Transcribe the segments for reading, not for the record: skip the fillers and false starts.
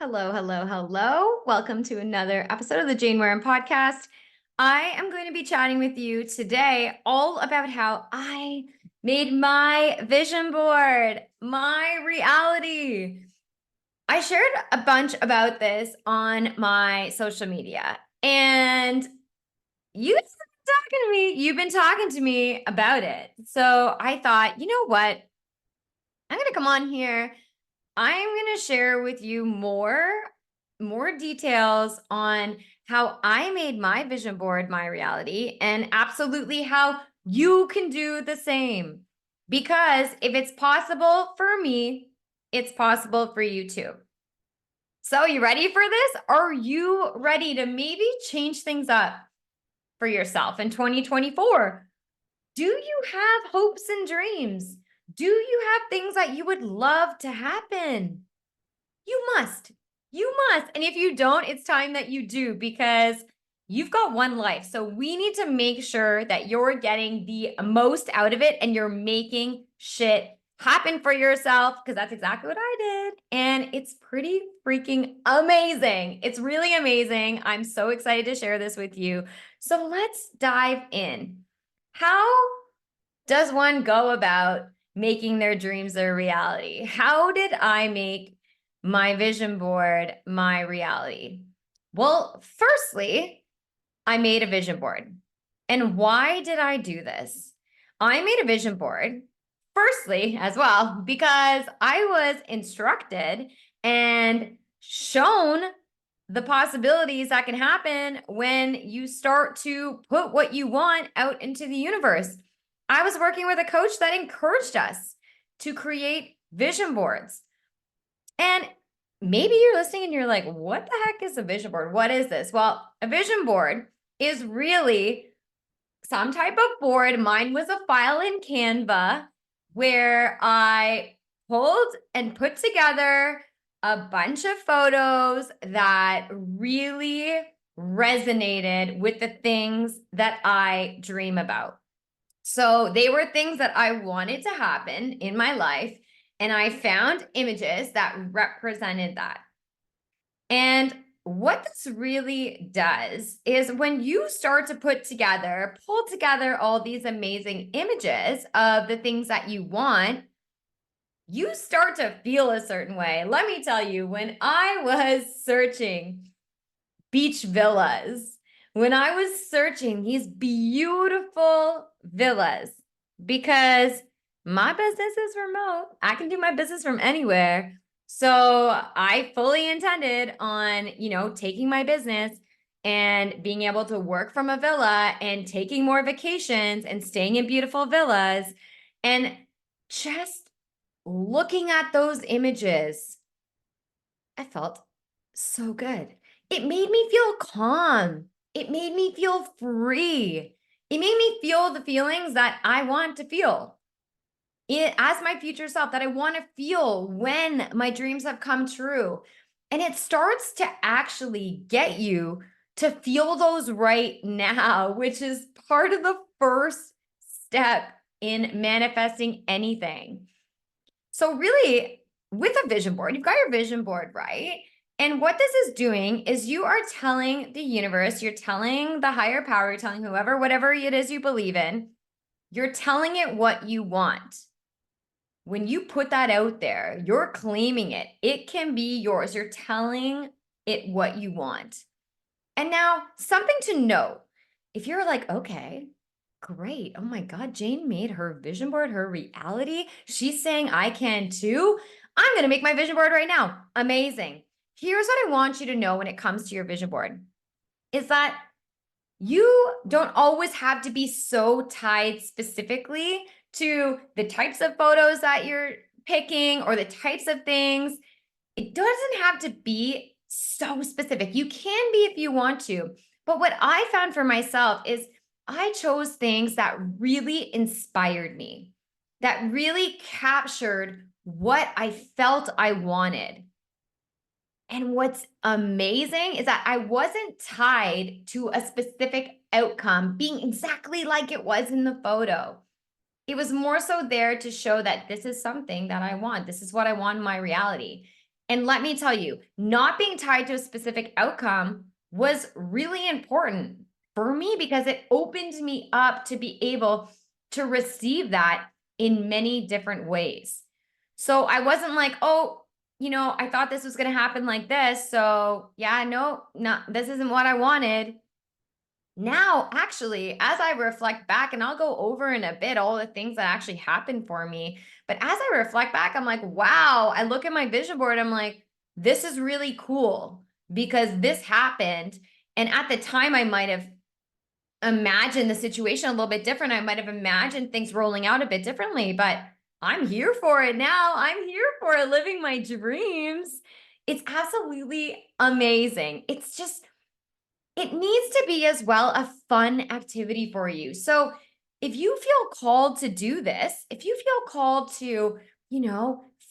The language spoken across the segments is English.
Hello, hello, hello. Welcome to another episode of the Jane Warren podcast. I am going to be chatting with you today all about how I made my vision board, my reality. I shared a bunch about this on my social media, and you've been talking to me. You've been talking to me about it. So I thought, you know what? I'm going to come on here. I'm going to share with you more details on how I made my vision board my reality and absolutely how you can do the same. Because if it's possible for me, it's possible for you too. So, you ready for this? Are you ready to maybe change things up for yourself in 2024? Do you have hopes and dreams? Do you have things that you would love to happen? You must. You must. And if you don't, it's time that you do, because you've got one life. So we need to make sure that you're getting the most out of it and you're making shit happen for yourself, because that's exactly what I did. And it's pretty freaking amazing. It's really amazing. I'm so excited to share this with you. So let's dive in. How does one go about making their dreams their reality? How did I make my vision board my reality? Well, firstly, I made a vision board. And why did I do this? I made a vision board, firstly, as well, because I was instructed and shown the possibilities that can happen when you start to put what you want out into the universe. I was working with a coach that encouraged us to create vision boards. And maybe you're listening and you're like, what the heck is a vision board? What is this? Well, a vision board is really some type of board. Mine was a file in Canva where I pulled and put together a bunch of photos that really resonated with the things that I dream about. So they were things that I wanted to happen in my life, and I found images that represented that. And what this really does is when you start to pull together all these amazing images of the things that you want, you start to feel a certain way. Let me tell you, when I was searching beach villas, when I was searching these beautiful villas, because my business is remote, I can do my business from anywhere. So I fully intended on, taking my business and being able to work from a villa and taking more vacations and staying in beautiful villas. And just looking at those images, I felt so good. It made me feel calm. It made me feel free. It made me feel the feelings that I want to feel as my future self, that I want to feel when my dreams have come true. And it starts to actually get you to feel those right now, which is part of the first step in manifesting anything. So really, with a vision board, you've got your vision board, right? And what this is doing is you are telling the universe, you're telling the higher power, you're telling whoever, whatever it is you believe in, you're telling it what you want. When you put that out there, you're claiming it. It can be yours. You're telling it what you want. And now, something to note, if you're like, okay, great. Oh my God, Jane made her vision board her reality. She's saying I can too. I'm going to make my vision board right now. Amazing. Here's what I want you to know when it comes to your vision board is that you don't always have to be so tied specifically to the types of photos that you're picking or the types of things. It doesn't have to be so specific. You can be if you want to. But what I found for myself is I chose things that really inspired me, that really captured what I felt I wanted. And what's amazing is that I wasn't tied to a specific outcome being exactly like it was in the photo. It was more so there to show that this is something that I want. This is what I want in my reality. And let me tell you, not being tied to a specific outcome was really important for me because it opened me up to be able to receive that in many different ways. So I wasn't like, oh, I thought this was going to happen like this. So yeah, no, this isn't what I wanted. Now, actually, as I reflect back, and I'll go over in a bit all the things that actually happened for me, but as I reflect back, I'm like, wow, I look at my vision board, I'm like, this is really cool because this happened. And at the time, I might have imagined the situation a little bit different. I might have imagined things rolling out a bit differently, but I'm here for it now. I'm here for it, living my dreams. It's absolutely amazing. It needs to be as well a fun activity for you. So if you feel called to do this, if you feel called to,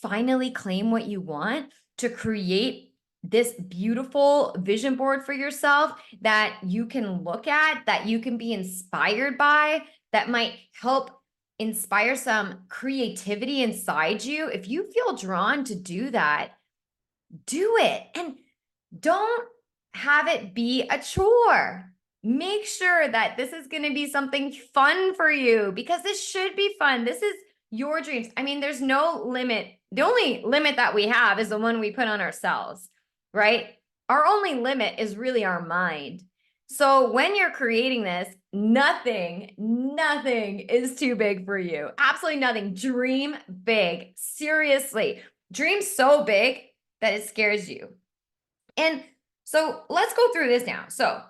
finally claim what you want, to create this beautiful vision board for yourself that you can look at, that you can be inspired by, that might help inspire some creativity inside you. If you feel drawn to do that, do it. And don't have it be a chore. Make sure that this is going to be something fun for you because this should be fun. This is your dreams. I mean, there's no limit. The only limit that we have is the one we put on ourselves, right? Our only limit is really our mind. So when you're creating this, nothing is too big for you. Absolutely nothing. Dream big. Seriously. Dream so big that it scares you. And so let's go through this now. So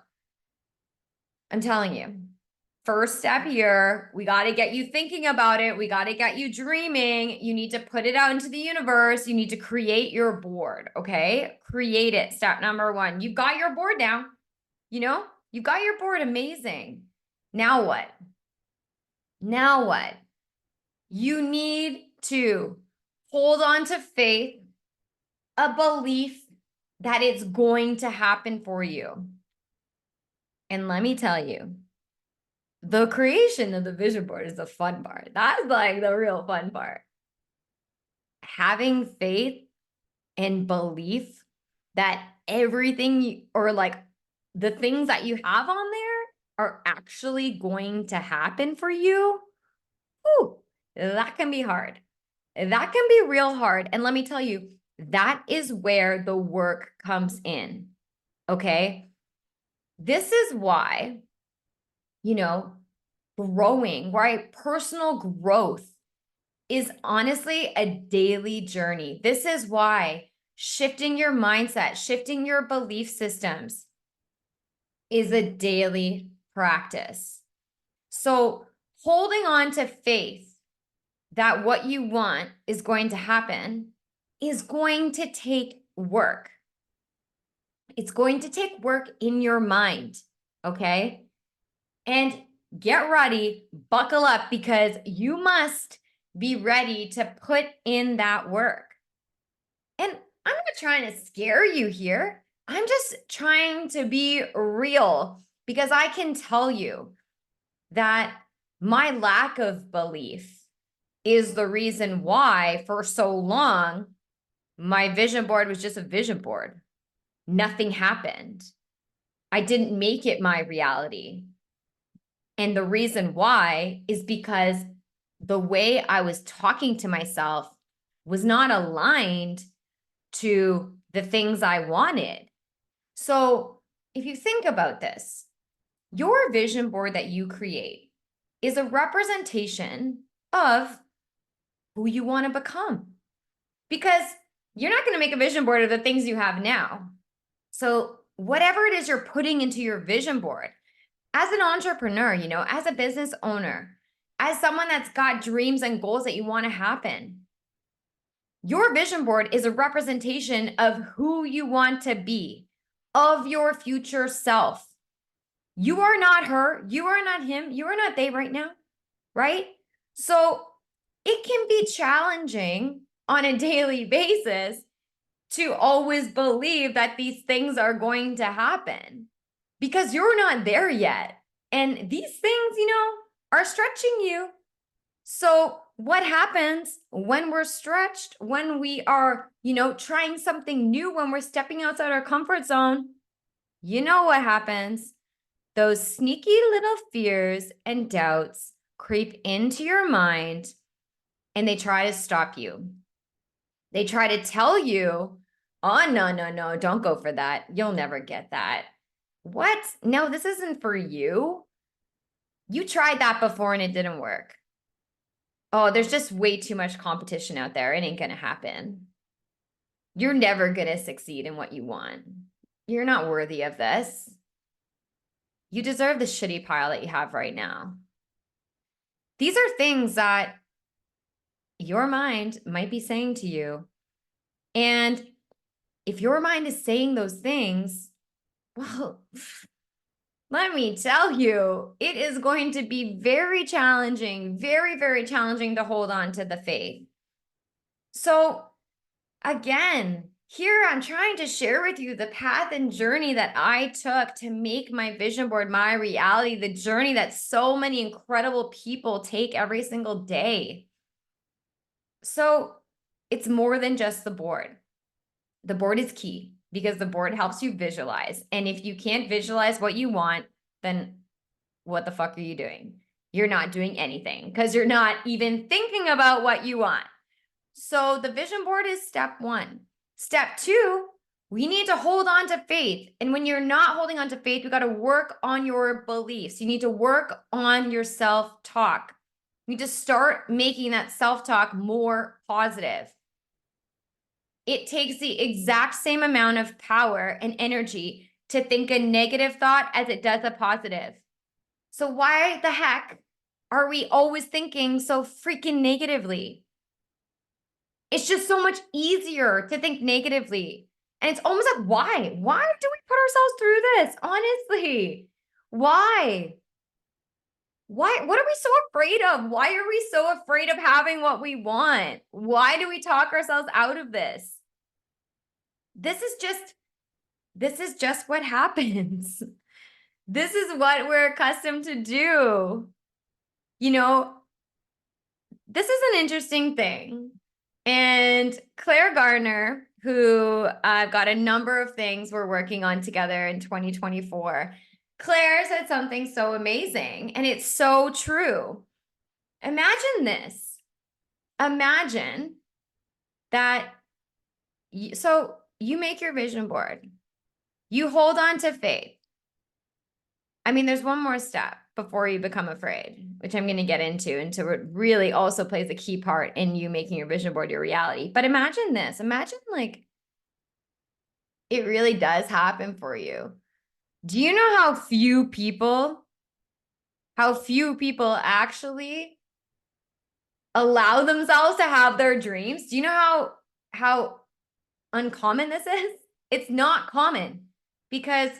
I'm telling you, first step here, we got to get you thinking about it. We got to get you dreaming. You need to put it out into the universe. You need to create your board. Okay. Create it. Step number one. You've got your board now. You've got your board. Amazing. Now what? Now what? You need to hold on to faith, a belief that it's going to happen for you. And let me tell you, the creation of the vision board is the fun part. That's like the real fun part. Having faith and belief that everything or like the things that you have on there are actually going to happen for you. Whew, that can be hard. That can be real hard. And let me tell you, that is where the work comes in. Okay. This is why, growing, right? Personal growth is honestly a daily journey. This is why shifting your mindset, shifting your belief systems is a daily practice. So holding on to faith that what you want is going to happen is going to take work. It's going to take work in your mind, okay? And get ready, buckle up, because you must be ready to put in that work. And I'm not trying to scare you here. I'm just trying to be real because I can tell you that my lack of belief is the reason why for so long my vision board was just a vision board. Nothing happened. I didn't make it my reality. And the reason why is because the way I was talking to myself was not aligned to the things I wanted. So if you think about this, your vision board that you create is a representation of who you want to become. Because you're not going to make a vision board of the things you have now. So whatever it is you're putting into your vision board, as an entrepreneur, as a business owner, as someone that's got dreams and goals that you want to happen, your vision board is a representation of who you want to be, of your future self. You are not her. You are not him. You are not they right now, right? So it can be challenging on a daily basis to always believe that these things are going to happen because you're not there yet. And these things, are stretching you. So what happens when we're stretched, when we are, trying something new, when we're stepping outside our comfort zone? You know what happens? Those sneaky little fears and doubts creep into your mind and they try to stop you. They try to tell you, oh, no, don't go for that. You'll never get that. What? No, this isn't for you. You tried that before and it didn't work. Oh, there's just way too much competition out there. It ain't going to happen. You're never going to succeed in what you want. You're not worthy of this. You deserve the shitty pile that you have right now. These are things that your mind might be saying to you. And if your mind is saying those things, well, let me tell you, it is going to be very challenging, very, very challenging to hold on to the faith. So again, here I'm trying to share with you the path and journey that I took to make my vision board my reality, the journey that so many incredible people take every single day. So it's more than just the board. The board is key because the board helps you visualize. And if you can't visualize what you want, then what the fuck are you doing? You're not doing anything because you're not even thinking about what you want. So the vision board is step one. Step two, we need to hold on to faith. And when you're not holding on to faith, you got to work on your beliefs. You need to work on your self-talk. You need to start making that self-talk more positive. It takes the exact same amount of power and energy to think a negative thought as it does a positive. So why the heck are we always thinking so freaking negatively? It's just so much easier to think negatively. And it's almost like, why? Why do we put ourselves through this? Honestly, why? Why? What are we so afraid of? Why are we so afraid of having what we want? Why do we talk ourselves out of this? This is just what happens. This is what we're accustomed to do. This is an interesting thing. And Claire Gardner, who I've got a number of things we're working on together in 2024, Claire said something so amazing, and it's so true. Imagine this. Imagine that, so you make your vision board. You hold on to faith. I mean, there's one more step before you become afraid, which I'm going to get into, and so it really also plays a key part in you making your vision board your reality. But imagine this. Imagine like it really does happen for you. Do you know how few people actually allow themselves to have their dreams? Do you know how uncommon this is? It's not common because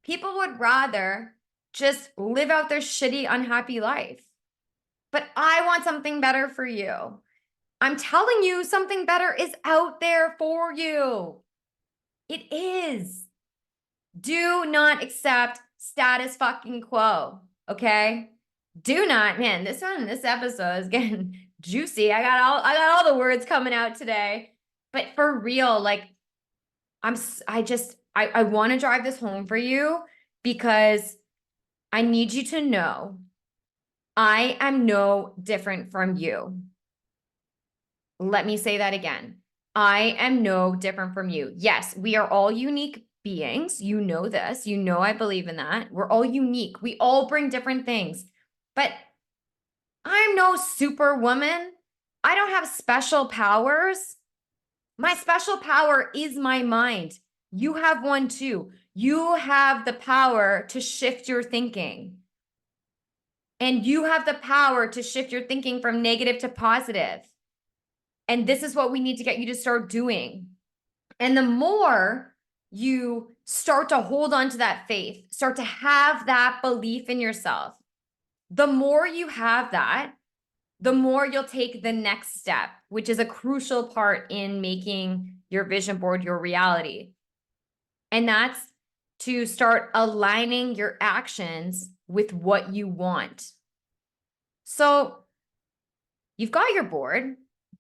people would rather just live out their shitty, unhappy life. But I want something better for you. I'm telling you, something better is out there for you. It is. Do not accept status fucking quo, okay? Do not, man, this episode is getting juicy. I got all the words coming out today. But for real, like I want to drive this home for you because I need you to know I am no different from you. Let me say that again. I am no different from you. Yes, we are all unique beings. You know this. You know I believe in that. We're all unique. We all bring different things. But I'm no superwoman. I don't have special powers. My special power is my mind. You have one too. You have the power to shift your thinking. And you have the power to shift your thinking from negative to positive. And this is what we need to get you to start doing. And the more you start to hold on to that faith, start to have that belief in yourself, the more you have that, the more you'll take the next step, which is a crucial part in making your vision board your reality. And that's to start aligning your actions with what you want. So You've got your board.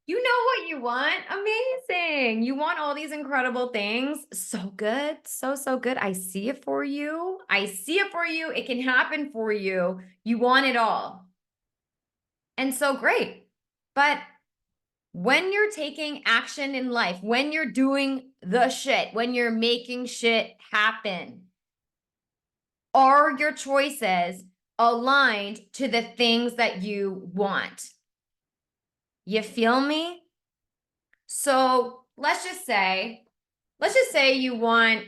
You know what you want. Amazing. You want all these incredible things. So good. So, so good. I see it for you. I see it for you. It can happen for you. You want it all. And so great. But when you're taking action in life, when you're doing the shit, when you're making shit happen, are your choices aligned to the things that you want? You feel me? So let's just say you want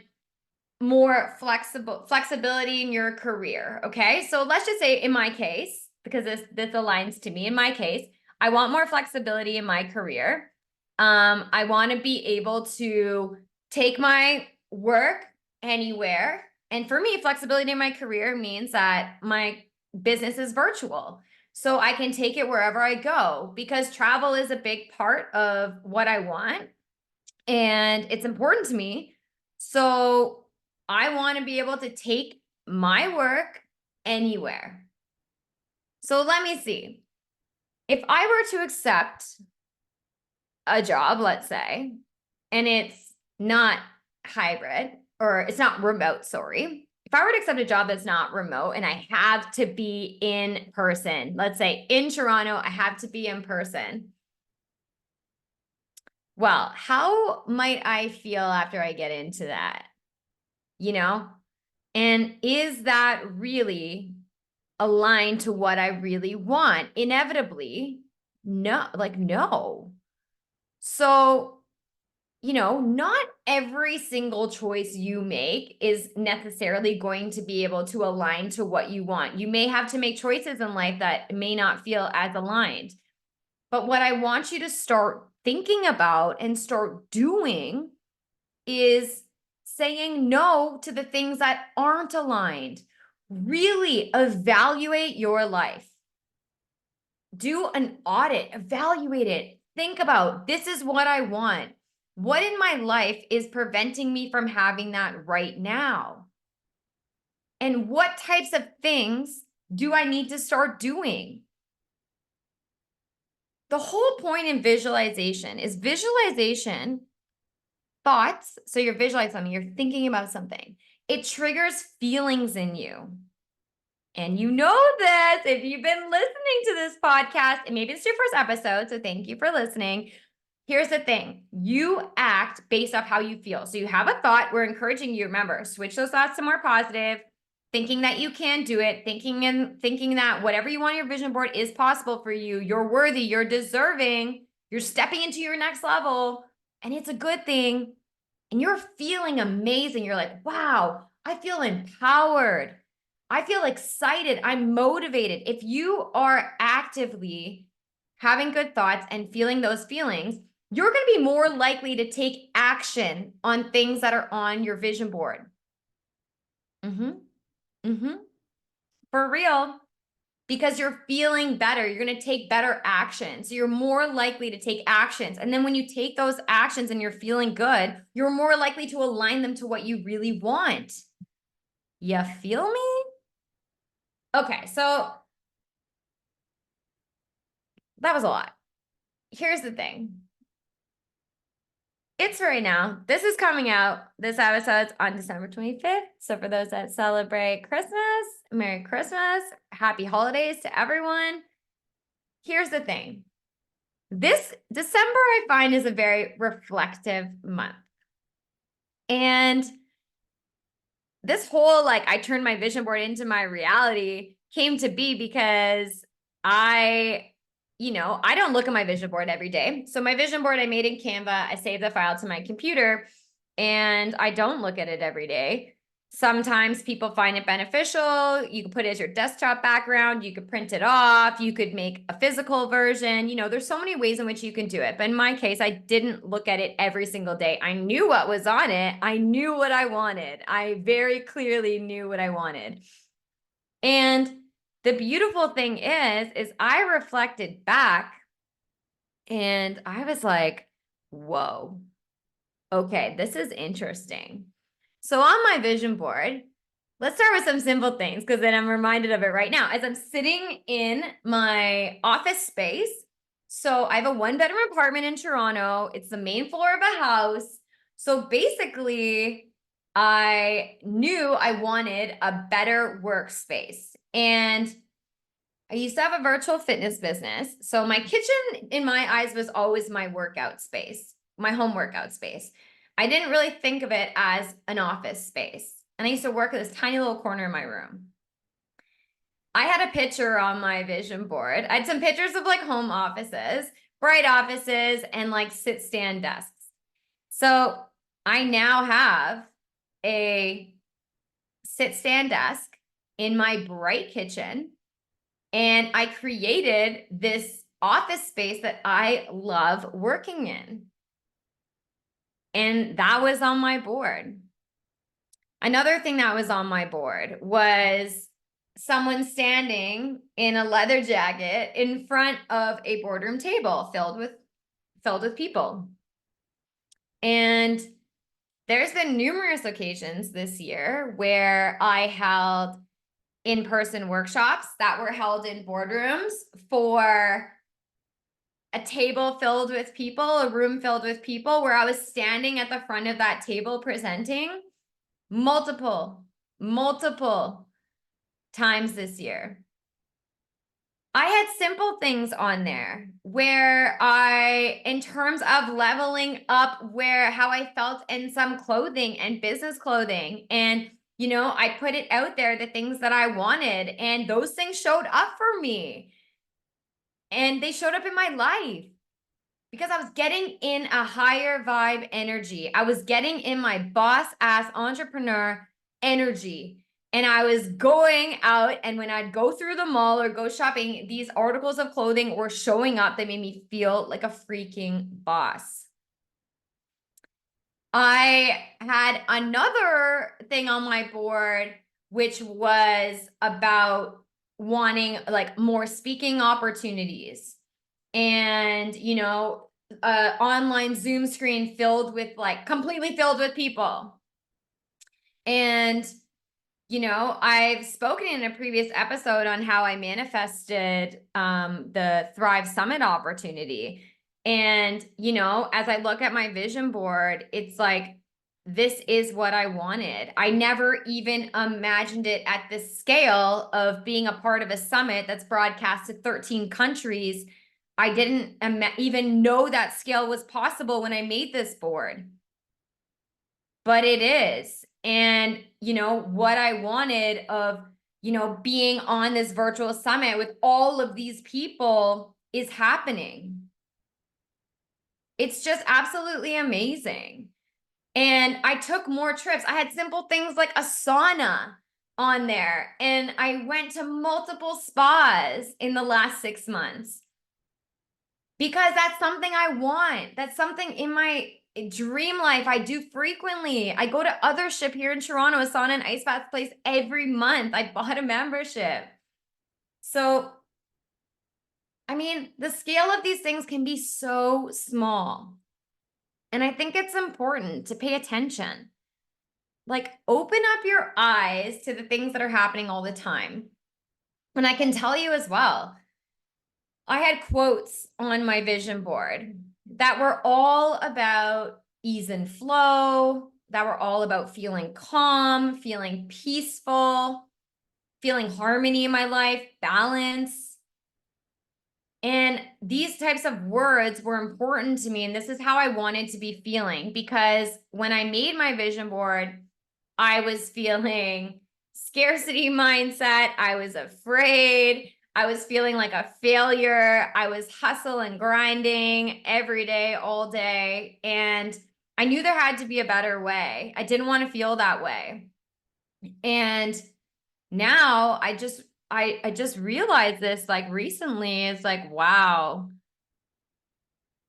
more flexibility in your career. Okay. So let's just say in my case, because this aligns to me, in my case, I want more flexibility in my career. I want to be able to take my work anywhere. And for me, flexibility in my career means that my business is virtual. So I can take it wherever I go because travel is a big part of what I want and it's important to me. So I want to be able to take my work anywhere. So let me see. If I were to accept a job, let's say, and it's not hybrid or it's not remote, sorry. If I were to accept a job that's not remote and I have to be in person, let's say in Toronto, I have to be in person. Well, how might I feel after I get into that? You know? And is that really aligned to what I really want? Inevitably, no, like, no. So, not every single choice you make is necessarily going to be able to align to what you want. You may have to make choices in life that may not feel as aligned. But what I want you to start thinking about and start doing is saying no to the things that aren't aligned. Really evaluate your life. Do an audit, evaluate it. Think about this is what I want. What in my life is preventing me from having that right now? And what types of things do I need to start doing? The whole point in visualization is visualization thoughts. So you're visualizing something, you're thinking about something. It triggers feelings in you. And you know this if you've been listening to this podcast, and maybe it's your first episode, so thank you for listening. Here's the thing. You act based off how you feel. So you have a thought. We're encouraging you, remember, switch those thoughts to more positive, thinking that you can do it, thinking that whatever you want on your vision board is possible for you. You're worthy, you're deserving, you're stepping into your next level, and it's a good thing. And you're feeling amazing. You're like, wow, I feel empowered. I feel excited. I'm motivated. If you are actively having good thoughts and feeling those feelings, you're going to be more likely to take action on things that are on your vision board. For real. Because you're feeling better. You're going to take better action. So you're more likely to take actions. And then when you take those actions and you're feeling good, you're more likely to align them to what you really want. You feel me? Okay, so that was a lot. Here's the thing. It's right now. This is coming out. This episode's on December 25th. So for those that celebrate Christmas, Merry Christmas. Happy holidays to everyone. Here's the thing. This December, I find, is a very reflective month. And this whole, I turned my vision board into my reality came to be because I don't look at my vision board every day. So my vision board I made in Canva, I saved the file to my computer and I don't look at it every day. Sometimes people find it beneficial. You can put it as your desktop background. You could print it off. You could make a physical version. There's so many ways in which you can do it. But in my case, I didn't look at it every single day. I knew what was on it. I knew what I wanted. I very clearly knew what I wanted. And the beautiful thing is I reflected back and I was like, whoa, okay, this is interesting. So on my vision board, let's start with some simple things because then I'm reminded of it right now. As I'm sitting in my office space, So I have a 1-bedroom apartment in Toronto. It's the main floor of a house. So basically, I knew I wanted a better workspace. And I used to have a virtual fitness business. So my kitchen, in my eyes, was always my workout space, my home workout space. I didn't really think of it as an office space. And I used to work at this tiny little corner in my room. I had a picture on my vision board. I had some pictures of like home offices, bright offices, and like sit stand desks. So I now have a sit stand desk in my bright kitchen. And I created this office space that I love working in. And that was on my board. Another thing that was on my board was someone standing in a leather jacket in front of a boardroom table filled with people. And there's been numerous occasions this year where I held in-person workshops that were held in boardrooms for a table filled with people, a room filled with people, where I was standing at the front of that table presenting multiple times this year. I had simple things on there where in terms of leveling up how I felt in some clothing and business clothing. And, I put it out there, the things that I wanted, and those things showed up for me. And they showed up in my life because I was getting in a higher vibe energy. I was getting in my boss ass entrepreneur energy. And I was going out, and when I'd go through the mall or go shopping, these articles of clothing were showing up that made me feel like a freaking boss. I had another thing on my board, which was about wanting like more speaking opportunities and, online Zoom screen completely filled with people. And, I've spoken in a previous episode on how I manifested the Thrive Summit opportunity. And, as I look at my vision board, it's like, this is what I wanted. I never even imagined it at the scale of being a part of a summit that's broadcast to 13 countries. I didn't even know that scale was possible when I made this board. But it is. And, what I wanted of, being on this virtual summit with all of these people is happening. It's just absolutely amazing. And I took more trips. I had simple things like a sauna on there. And I went to multiple spas in the last 6 months because that's something I want. That's something in my dream life I do frequently. I go to Othership here in Toronto, a sauna and ice bath place every month. I bought a membership. So, the scale of these things can be so small. And I think it's important to pay attention. Like, open up your eyes to the things that are happening all the time. And I can tell you as well, I had quotes on my vision board that were all about ease and flow, that were all about feeling calm, feeling peaceful, feeling harmony in my life, balance. And these types of words were important to me. And this is how I wanted to be feeling, because when I made my vision board, I was feeling scarcity mindset. I was afraid. I was feeling like a failure. I was hustle and grinding every day, all day. And I knew there had to be a better way. I didn't want to feel that way. And now I just realized this like recently. It's like, wow,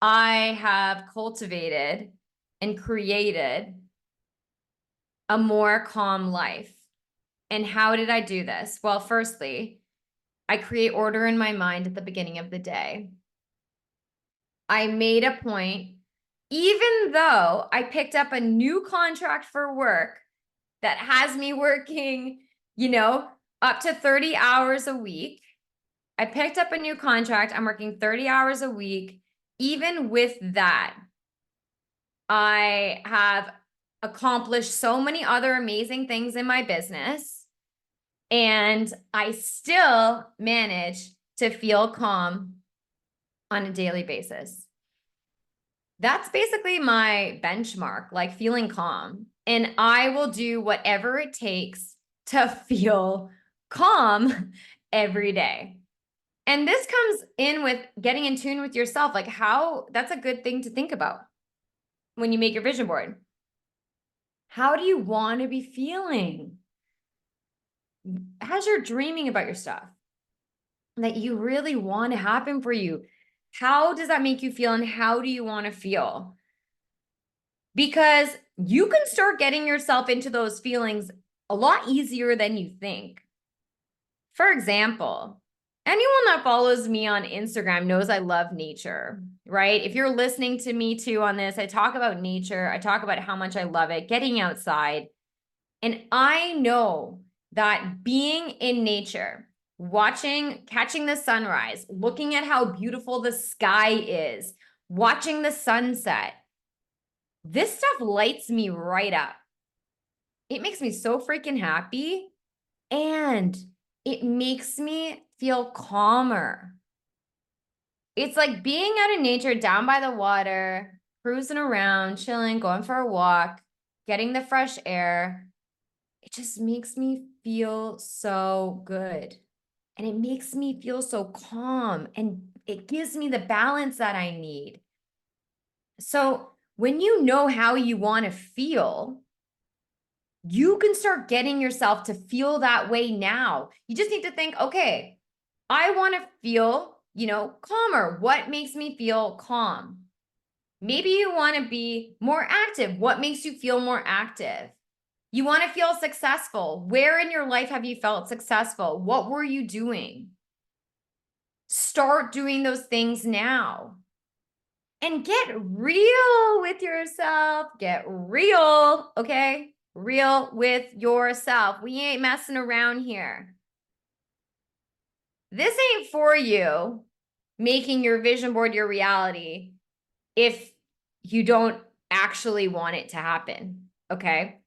I have cultivated and created a more calm life. And how did I do this? Well, firstly, I create order in my mind at the beginning of the day. I made a point, even though I picked up a new contract for work that has me working, up to 30 hours a week. I picked up a new contract. I'm working 30 hours a week. Even with that, I have accomplished so many other amazing things in my business, and I still manage to feel calm on a daily basis. That's basically my benchmark, like feeling calm. And I will do whatever it takes to feel calm every day. And this comes in with getting in tune with yourself. Like, how that's a good thing to think about when you make your vision board. How do you want to be feeling as you're dreaming about your stuff that you really want to happen for you? How does that make you feel, and how do you want to feel? Because you can start getting yourself into those feelings a lot easier than you think. For example, anyone that follows me on Instagram knows I love nature, right? If you're listening to me too on this, I talk about nature. I talk about how much I love it, getting outside. And I know that being in nature, watching, catching the sunrise, looking at how beautiful the sky is, watching the sunset, this stuff lights me right up. It makes me so freaking happy, and it makes me feel calmer. It's like being out in nature, down by the water, cruising around, chilling, going for a walk, getting the fresh air. It just makes me feel so good. And it makes me feel so calm, and it gives me the balance that I need. So when you know how you want to feel, you can start getting yourself to feel that way now. You just need to think, okay, I want to feel, calmer. What makes me feel calm? Maybe you want to be more active. What makes you feel more active? You want to feel successful. Where in your life have you felt successful? What were you doing? Start doing those things now. And get real with yourself. Get real, okay? Real with yourself. We ain't messing around here. This ain't for you making your vision board your reality if you don't actually want it to happen, okay?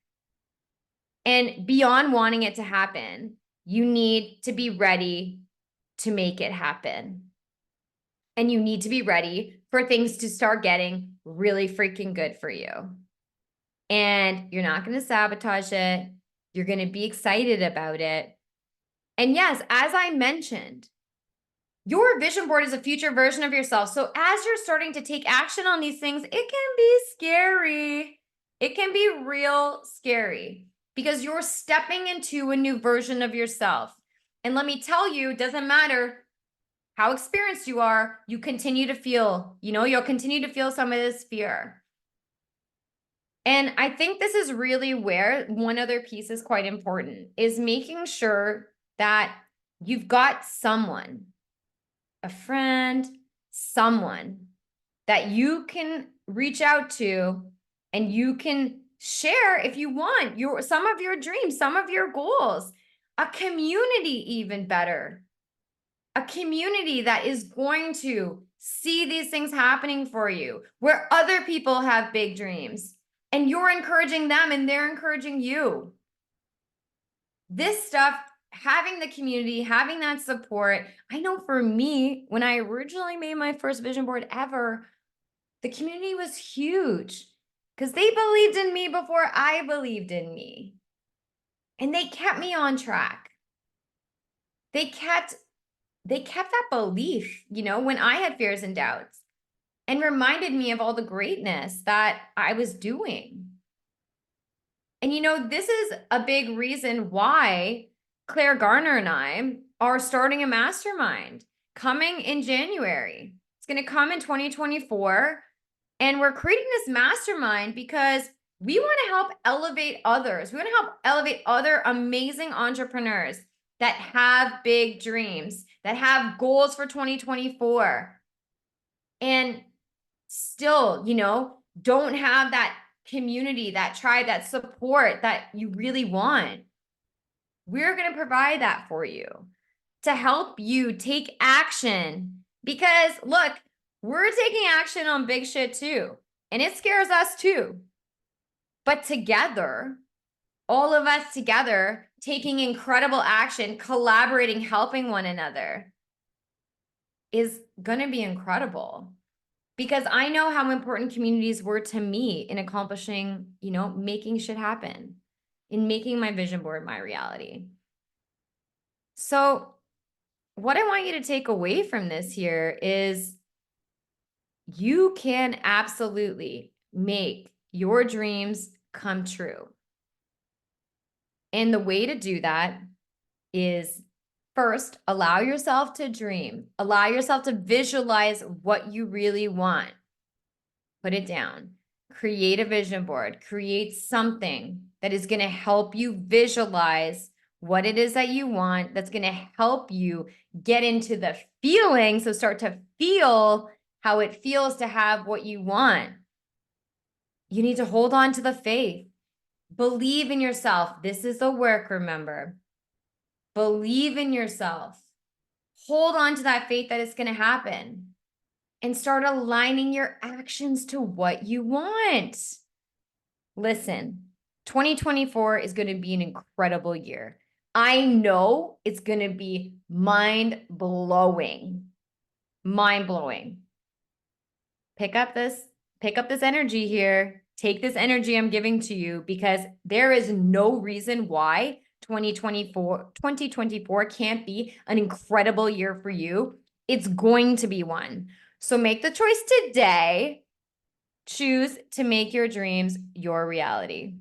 And beyond wanting it to happen, you need to be ready to make it happen. And you need to be ready for things to start getting really freaking good for you. And you're not going to sabotage it. You're going to be excited about it. And yes, as I mentioned, your vision board is a future version of yourself. So as you're starting to take action on these things, it can be scary. It can be real scary because you're stepping into a new version of yourself. And let me tell you, it doesn't matter how experienced you are, you continue to feel, you'll continue to feel some of this fear. And I think this is really where one other piece is quite important, is making sure that you've got someone, a friend, someone that you can reach out to, and you can share, if you want, some of your dreams, some of your goals, a community, even better. A community that is going to see these things happening for you, where other people have big dreams and you're encouraging them and they're encouraging you. This stuff, having the community, having that support. I know for me, when I originally made my first vision board ever, the community was huge because they believed in me before I believed in me. And they kept me on track. They kept that belief, when I had fears and doubts, and reminded me of all the greatness that I was doing. And, this is a big reason why Claire Garner and I are starting a mastermind coming in January. It's going to come in 2024. And we're creating this mastermind because we want to help elevate others. We want to help elevate other amazing entrepreneurs that have big dreams, that have goals for 2024, and still, don't have that community, that tribe, that support that you really want. We're going to provide that for you. to help you take action. Because look, we're taking action on big shit too, and it scares us too. But together, all of us together, taking incredible action, collaborating, helping one another is going to be incredible. Because I know how important communities were to me in accomplishing, making shit happen, in making my vision board my reality. So what I want you to take away from this here is you can absolutely make your dreams come true. And the way to do that is first, allow yourself to dream, allow yourself to visualize what you really want. Put it down, create a vision board, create something that is going to help you visualize what it is that you want, that's going to help you get into the feeling. So start to feel how it feels to have what you want. You need to hold on to the faith. Believe in yourself. This is the work, remember. Believe in yourself. Hold on to that faith that it's going to happen. And start aligning your actions to what you want. Listen, 2024 is going to be an incredible year. I know it's going to be mind-blowing. Mind-blowing. Pick up this energy here. Take this energy I'm giving to you, because there is no reason why 2024 can't be an incredible year for you. It's going to be one. So make the choice today. Choose to make your dreams your reality.